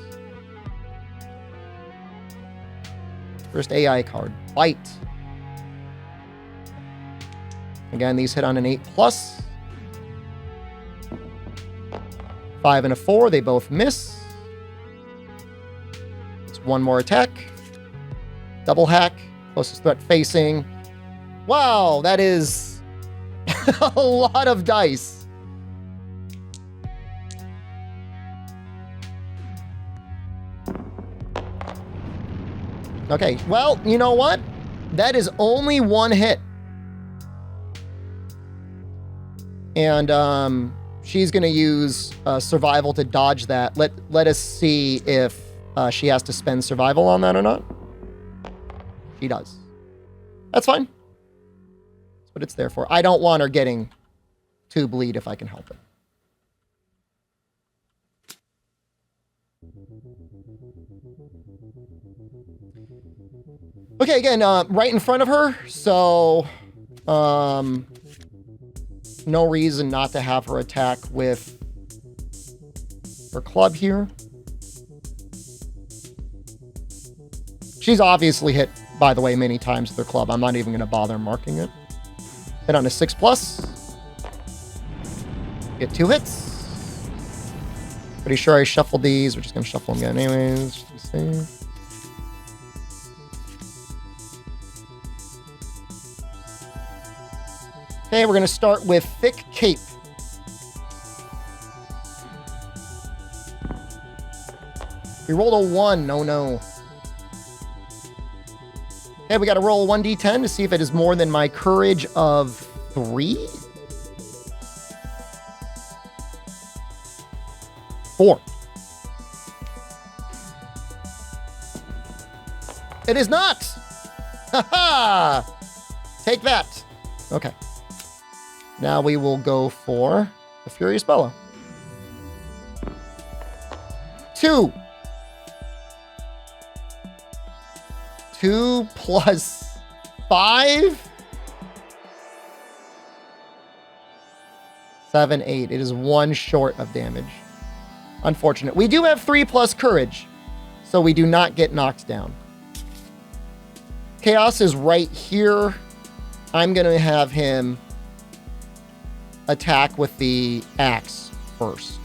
First AI card. Bite. Again, these hit on an 8+. 5 and a 4. They both miss. It's 1 more attack. Double hack. Closest threat facing. Wow, that is a lot of dice. Okay, well, you know what? That is only one hit. And she's going to use survival to dodge that. Let us see if she has to spend survival on that or not. She does. That's fine. That's what it's there for. I don't want her getting 2 bleed if I can help it. Okay, again, right in front of her, so no reason not to have her attack with her club here. She's obviously hit, by the way, many times with her club. I'm not even going to bother marking it. Hit on a 6+. Get 2 hits. Pretty sure I shuffled these. We're just going to shuffle them again anyways. Just to be safe. Okay, we're going to start with Thick Cape. We rolled a 1. No, no. Okay, we got to roll a 1d10 to see if it is more than my courage of 3. 4. It is not! Ha ha! Take that. Okay. Now we will go for the Furious Bellow. 2. 2 plus 5. 7, 8. It is 1 short of damage. Unfortunate. We do have 3 plus courage, so we do not get knocked down. Chaos is right here. I'm going to have him attack with the axe first.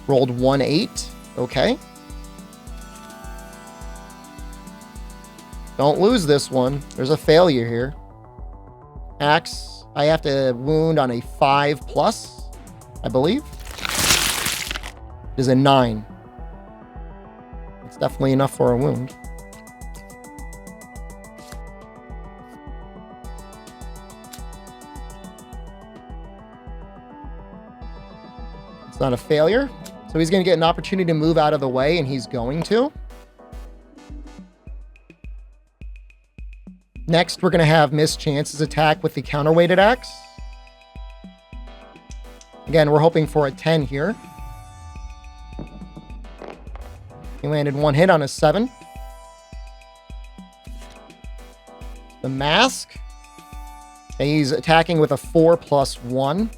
Rolled 1, 8. Okay. Don't lose this one. There's a failure here. Axe. I have to wound on a 5+, I believe. It is a 9. It's definitely enough for a wound. It's not a failure. So he's going to get an opportunity to move out of the way, and he's going to. Next, we're going to have Miss Chance's attack with the counterweighted axe. Again, we're hoping for a 10 here. He landed 1 hit on a 7. The mask. And he's attacking with a 4+1.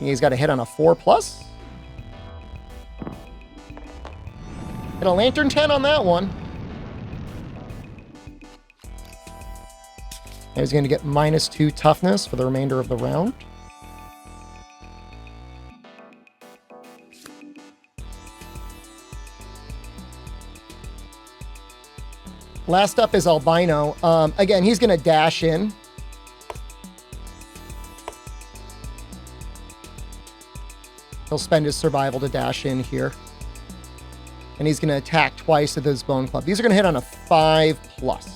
He's got a hit on a 4+. Hit a Lantern 10 on that one. And he's going to get -2 toughness for the remainder of the round. Last up is Albino. Again, he's going to dash in. He'll spend his survival to dash in here. And he's going to attack twice with his bone club. These are going to hit on a 5+.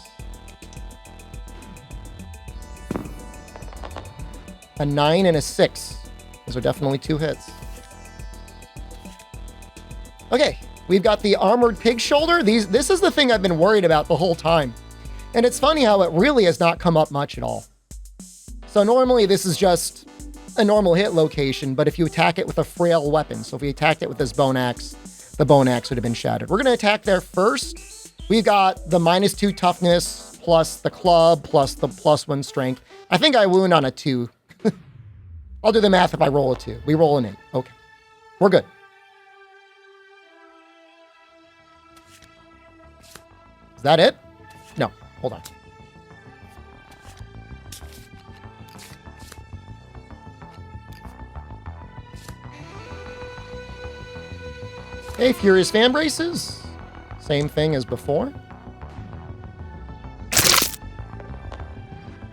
A 9 and a 6. Those are definitely 2 hits. Okay, we've got the Armored Pig Shoulder. This is the thing I've been worried about the whole time. And it's funny how it really has not come up much at all. So normally this is just a normal hit location, but if you attack it with a frail weapon, so if we attacked it with this bone axe, the bone axe would have been shattered. We're going to attack there first. We've got the -2 toughness, plus the club, plus the +1 strength. I think I wound on a 2. I'll do the math if I roll a 2. We roll an 8. Okay. We're good. Is that it? No. Hold on. Okay, Furious Fan Braces. Same thing as before.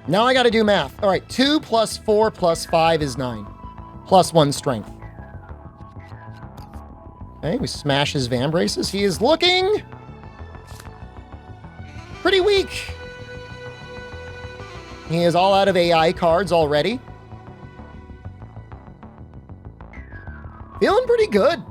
Now I got to do math. All right, 2 plus 4 plus 5 is 9. +1 strength. Okay, we smash his Van Braces. He is looking pretty weak. He is all out of AI cards already. Feeling pretty good.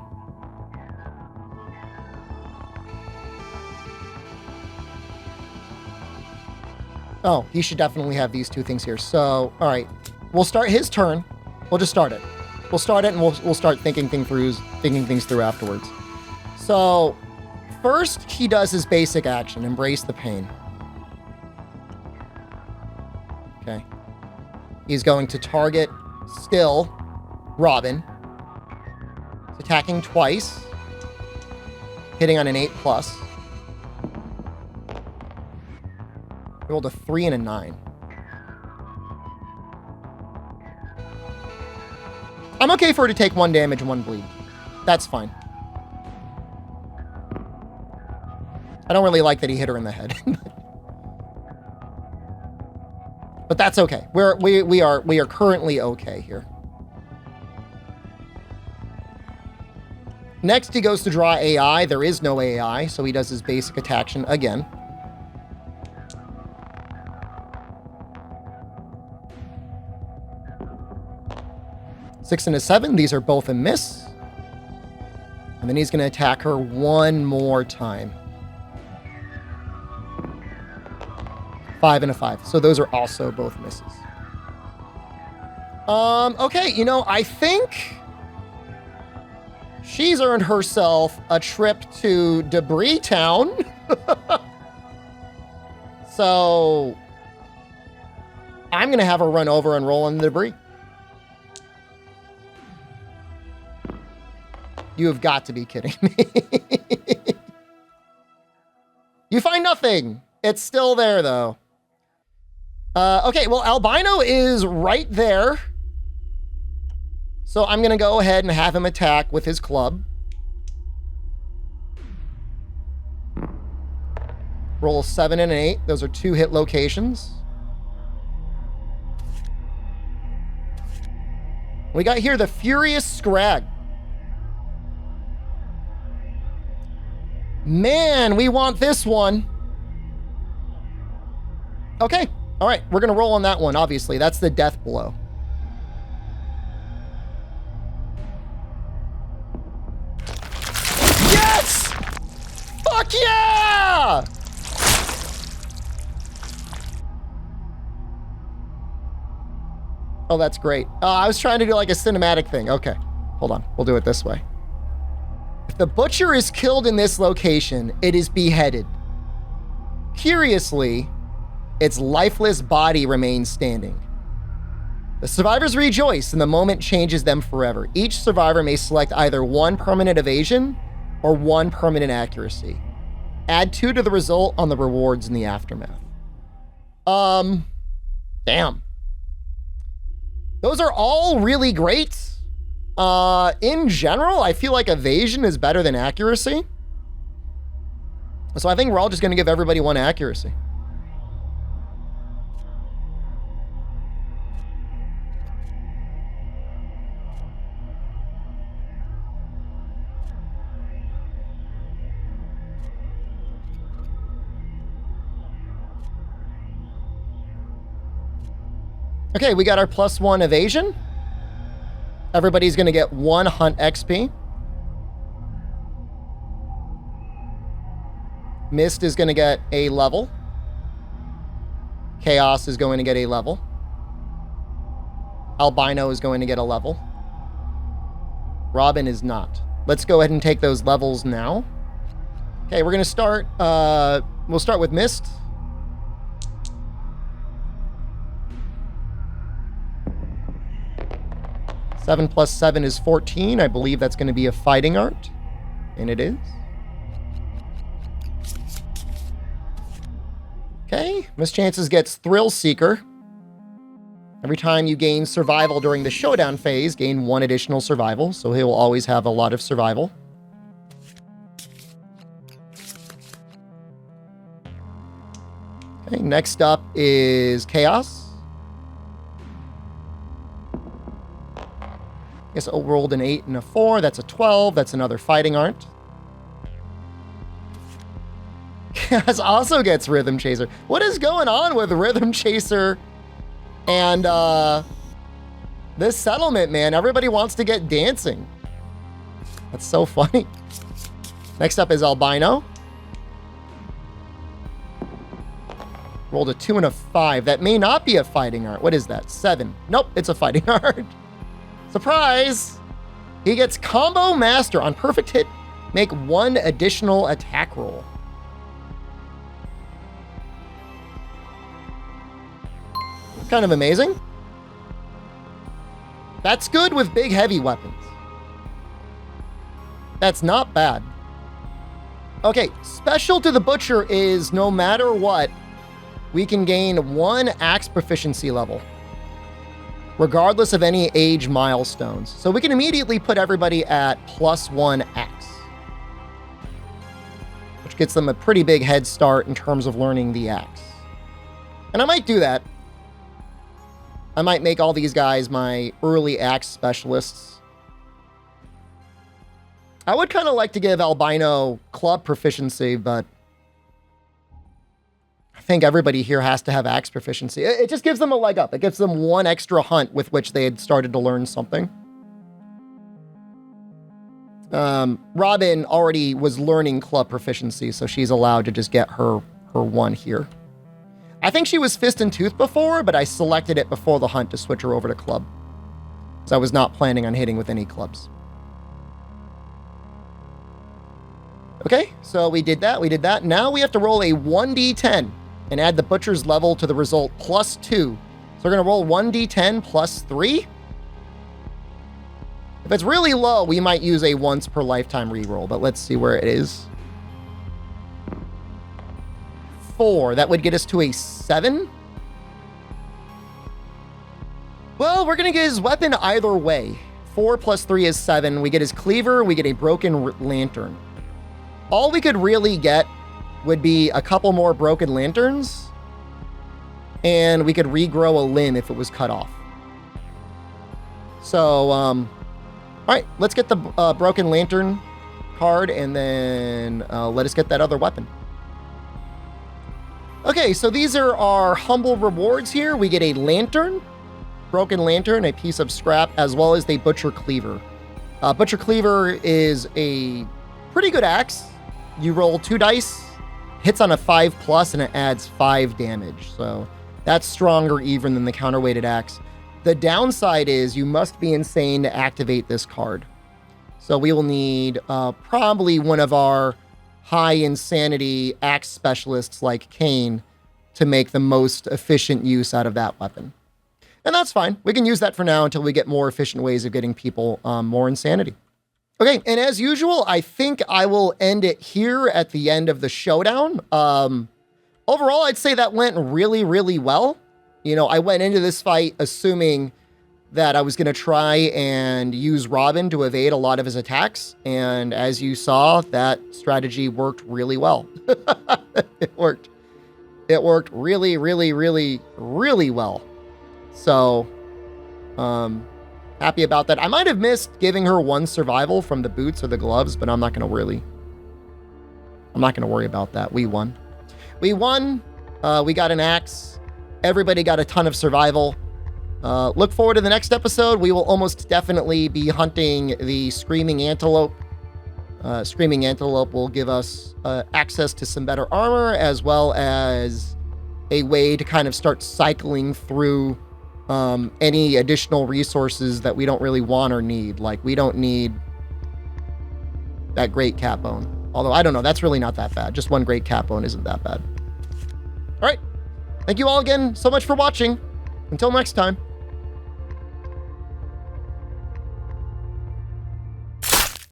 Oh, he should definitely have these two things here. So, all right. We'll start his turn. We'll just start it. We'll start it and we'll start thinking things through afterwards. So, first he does his basic action, embrace the pain. Okay. He's going to target still Robin. He's attacking twice. Hitting on an 8+. Rolled a 3 and a 9. I'm okay for her to take 1 damage and 1 bleed. That's fine. I don't really like that he hit her in the head. But that's okay. We are currently okay here. Next, he goes to draw AI. There is no AI, so he does his basic attack again. Six and a 7. These are both a miss. And then he's going to attack her one more time. 5 and a 5. So those are also both misses. Okay, you know, I think she's earned herself a trip to Debris Town. So I'm going to have her run over and roll in the debris. You have got to be kidding me. You find nothing. It's still there, though. Okay, well, Albino is right there. So I'm going to go ahead and have him attack with his club. Roll a 7 and an 8. Those are 2 hit locations. We got here the Furious Scrag. Man, we want this one. Okay. All right. We're going to roll on that one, obviously. That's the death blow. Yes! Fuck yeah! Oh, that's great. I was trying to do like a cinematic thing. Okay. Hold on. We'll do it this way. If the butcher is killed in this location, it is beheaded. Curiously, its lifeless body remains standing. The survivors rejoice, and the moment changes them forever. Each survivor may select either 1 permanent evasion or 1 permanent accuracy. Add 2 to the result on the rewards in the aftermath. Damn. Those are all really great. In general, I feel like evasion is better than accuracy. So I think we're all just going to give everybody 1 accuracy. Okay, we got our +1 evasion. Everybody's going to get 1 hunt XP. Mist is going to get a level. Chaos is going to get a level. Albino is going to get a level. Robin is not. Let's go ahead and take those levels now. Okay, we're going to start. We'll start with Mist. Seven plus 7 is 14. I believe that's going to be a fighting art. And it is. Okay. Miss Chances gets Thrill Seeker. Every time you gain survival during the showdown phase, gain 1 additional survival. So he will always have a lot of survival. Okay. Next up is Chaos. Guess it rolled an 8 and a 4. That's a 12. That's another fighting art. This also gets Rhythm Chaser. What is going on with Rhythm Chaser and this settlement, man? Everybody wants to get dancing. That's so funny. Next up is Albino. Rolled a 2 and a 5. That may not be a fighting art. What is that? 7. Nope, it's a fighting art. Surprise! He gets Combo Master. On perfect hit, make 1 additional attack roll. Kind of amazing. That's good with big, heavy weapons. That's not bad. Okay, special to the Butcher is no matter what, we can gain 1 axe proficiency level, regardless of any age milestones. So we can immediately put everybody at +1 axe, which gets them a pretty big head start in terms of learning the axe. And I might do that. I might make all these guys my early axe specialists. I would kind of like to give Albino club proficiency, but I think everybody here has to have axe proficiency. It just gives them a leg up. It gives them 1 extra hunt with which they had started to learn something. Robin already was learning club proficiency, so she's allowed to just get her 1 here. I think she was Fist and Tooth before, but I selected it before the hunt to switch her over to club. So I was not planning on hitting with any clubs. Okay, so we did that. Now we have to roll a 1d10 and add the Butcher's level to the result +2. So we're going to roll 1d10 +3. If it's really low, we might use a once per lifetime reroll, but let's see where it is. 4. That would get us to a 7. Well, we're going to get his weapon either way. 4 + 3 is 7. We get his cleaver. We get a broken lantern. All we could really get would be a couple more broken lanterns, and we could regrow a limb if it was cut off. So, all right, let's get the broken lantern card, and then let us get that other weapon. Okay, so these are our humble rewards here. We get a lantern, broken lantern, a piece of scrap, as well as the Butcher Cleaver. Butcher Cleaver is a pretty good axe. You roll 2 dice, hits on a 5+, and it adds 5 damage. So that's stronger even than the counterweighted axe. The downside is you must be insane to activate this card. So we will need probably one of our high insanity axe specialists like Kane to make the most efficient use out of that weapon. And that's fine. We can use that for now until we get more efficient ways of getting people more insanity. Okay, and as usual, I think I will end it here at the end of the showdown. Overall, I'd say that went really, really well. You know, I went into this fight assuming that I was going to try and use Robin to evade a lot of his attacks. And as you saw, that strategy worked really well. It worked. It worked really, really, really, really well. So, happy about that. I might have missed giving her 1 survival from the boots or the gloves, but I'm not going to worry about that. We won. We won. We got an axe. Everybody got a ton of survival. Look forward to the next episode. We will almost definitely be hunting the Screaming Antelope. Screaming Antelope will give us access to some better armor, as well as a way to kind of start cycling through any additional resources that we don't really want or need. Like, we don't need that great cat bone. Although, I don't know, that's really not that bad. Just 1 great cat bone isn't that bad. All right. Thank you all again so much for watching. Until next time.